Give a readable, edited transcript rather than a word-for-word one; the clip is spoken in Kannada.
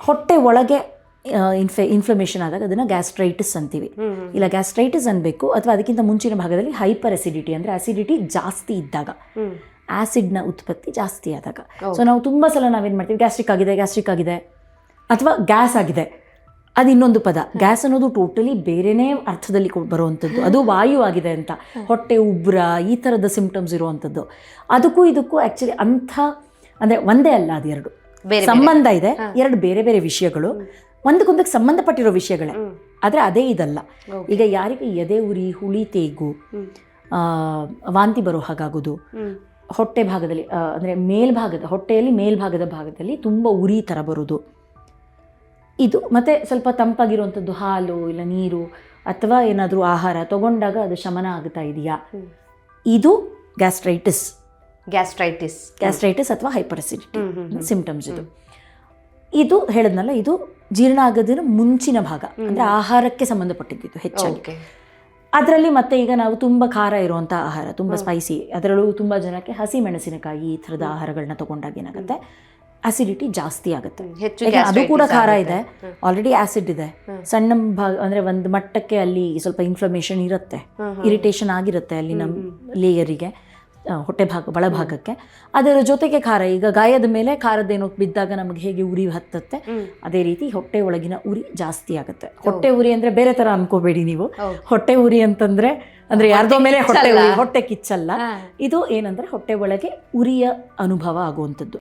ಹೊಟ್ಟೆ ಒಳಗೆ ಇನ್ಫ್ಲಮೇಷನ್ ಆದಾಗ ಅದನ್ನು ಗ್ಯಾಸ್ಟ್ರೈಟಿಸ್ ಅಂತೀವಿ. ಇಲ್ಲ ಗ್ಯಾಸ್ಟ್ರೈಟಿಸ್ ಅನ್ಬೇಕು, ಅಥವಾ ಅದಕ್ಕಿಂತ ಮುಂಚಿನ ಭಾಗದಲ್ಲಿ ಹೈಪರ್ ಅಸಿಡಿಟಿ, ಅಂದರೆ ಅಸಿಡಿಟಿ ಜಾಸ್ತಿ ಇದ್ದಾಗ, ಆ್ಯಸಿಡ್ನ ಉತ್ಪತ್ತಿ ಜಾಸ್ತಿ ಆದಾಗ. ಸೊ ನಾವು ತುಂಬ ಸಲ ನಾವೇನು ಮಾಡ್ತೀವಿ, ಗ್ಯಾಸ್ಟ್ರಿಕ್ ಆಗಿದೆ ಅಥವಾ ಗ್ಯಾಸ್ ಆಗಿದೆ. ಅದು ಇನ್ನೊಂದು ಪದ. ಗ್ಯಾಸ್ ಅನ್ನೋದು ಟೋಟಲಿ ಬೇರೆನೇ ಅರ್ಥದಲ್ಲಿ ಬರುವಂಥದ್ದು. ಅದು ವಾಯು ಆಗಿದೆ ಅಂತ, ಹೊಟ್ಟೆ ಉಬ್ರ ಈ ಥರದ ಸಿಂಪ್ಟಮ್ಸ್ ಇರುವಂಥದ್ದು. ಅದಕ್ಕೂ ಇದಕ್ಕೂ ಆ್ಯಕ್ಚುಲಿ ಅಂದರೆ ಒಂದೇ ಅಲ್ಲ, ಅದು ಎರಡು ಸಂಬಂಧ ಇದೆ, ಎರಡು ಬೇರೆ ಬೇರೆ ವಿಷಯಗಳು, ಒಂದಕ್ಕೊಂದಕ್ಕೆ ಸಂಬಂಧಪಟ್ಟಿರೋ ವಿಷಯಗಳೇ, ಆದರೆ ಅದೇ ಇದಲ್ಲ. ಈಗ ಯಾರಿಗೆ ಎದೆ ಉರಿ, ಹುಳಿ ತೇಗು, ವಾಂತಿ ಬರೋ ಹಾಗಾಗೋದು, ಹೊಟ್ಟೆ ಭಾಗದಲ್ಲಿ ಅಂದರೆ ಹೊಟ್ಟೆಯಲ್ಲಿ ಮೇಲ್ಭಾಗದ ಭಾಗದಲ್ಲಿ ತುಂಬ ಉರಿ ಥರ ಬರೋದು, ಇದು ಮತ್ತು ಸ್ವಲ್ಪ ತಂಪಾಗಿರುವಂಥದ್ದು ಹಾಲು ಇಲ್ಲ ನೀರು ಅಥವಾ ಏನಾದರೂ ಆಹಾರ ತಗೊಂಡಾಗ ಅದು ಶಮನ ಆಗ್ತಾ ಇದೆಯಾ, ಇದು ಗ್ಯಾಸ್ಟ್ರೈಟಿಸ್ ಅಥವಾ ಹೈಪರ್ ಅಸಿಡಿಟಿ ಸಿಂಪ್ಟಮ್ಸ್. ಇದು ಹೇಳಿದ್ನಲ್ಲ, ಇದು ಜೀರ್ಣ ಆಗೋದನ್ನು ಮುಂಚಿನ ಭಾಗ, ಅಂದರೆ ಆಹಾರಕ್ಕೆ ಸಂಬಂಧಪಟ್ಟಿದ್ದು ಹೆಚ್ಚಾಗಿ. ಅದರಲ್ಲಿ ಮತ್ತೆ ಈಗ ನಾವು ತುಂಬ ಖಾರ ಇರುವಂಥ ಆಹಾರ, ತುಂಬ ಸ್ಪೈಸಿ, ಅದರಲ್ಲೂ ತುಂಬ ಜನಕ್ಕೆ ಹಸಿ ಮೆಣಸಿನಕಾಯಿ ಈ ಥರದ ಆಹಾರಗಳನ್ನ ತಗೊಂಡಾಗ ಏನಾಗುತ್ತೆ, ಅಸಿಡಿಟಿ ಜಾಸ್ತಿ ಆಗುತ್ತೆ. ಅದು ಕೂಡ ಖಾರ ಇದೆ, ಆಲ್ರೆಡಿ ಆಸಿಡ್ ಇದೆ, ಸಣ್ಣ ಭಾಗ ಅಂದರೆ ಒಂದು ಮಟ್ಟಕ್ಕೆ ಅಲ್ಲಿ ಸ್ವಲ್ಪ ಇನ್ಫ್ಲಮೇಷನ್ ಇರುತ್ತೆ, ಇರಿಟೇಷನ್ ಆಗಿರುತ್ತೆ ಅಲ್ಲಿ ನಮ್ಮ ಲೇಯರಿಗೆ, ಹೊಟ್ಟೆ ಒಳಭಾಗಕ್ಕೆ. ಅದರ ಜೊತೆಗೆ ಖಾರ, ಈಗ ಗಾಯದ ಮೇಲೆ ಖಾರದ್ದೇನೋ ಬಿದ್ದಾಗ ನಮಗೆ ಹೇಗೆ ಉರಿ ಹತ್ತತ್ತೆ, ಅದೇ ರೀತಿ ಹೊಟ್ಟೆ ಒಳಗಿನ ಉರಿ ಜಾಸ್ತಿ ಆಗುತ್ತೆ. ಹೊಟ್ಟೆ ಉರಿ ಅಂದರೆ ಬೇರೆ ಥರ ಅನ್ಕೋಬೇಡಿ ನೀವು. ಹೊಟ್ಟೆ ಉರಿ ಅಂತಂದರೆ ಅಂದರೆ ಯಾರ್ದೋ ಮೇಲೆ ಹೊಟ್ಟೆ ಕಿಚ್ಚಲ್ಲ. ಇದು ಏನಂದರೆ ಹೊಟ್ಟೆ ಒಳಗೆ ಉರಿಯ ಅನುಭವ ಆಗುವಂಥದ್ದು.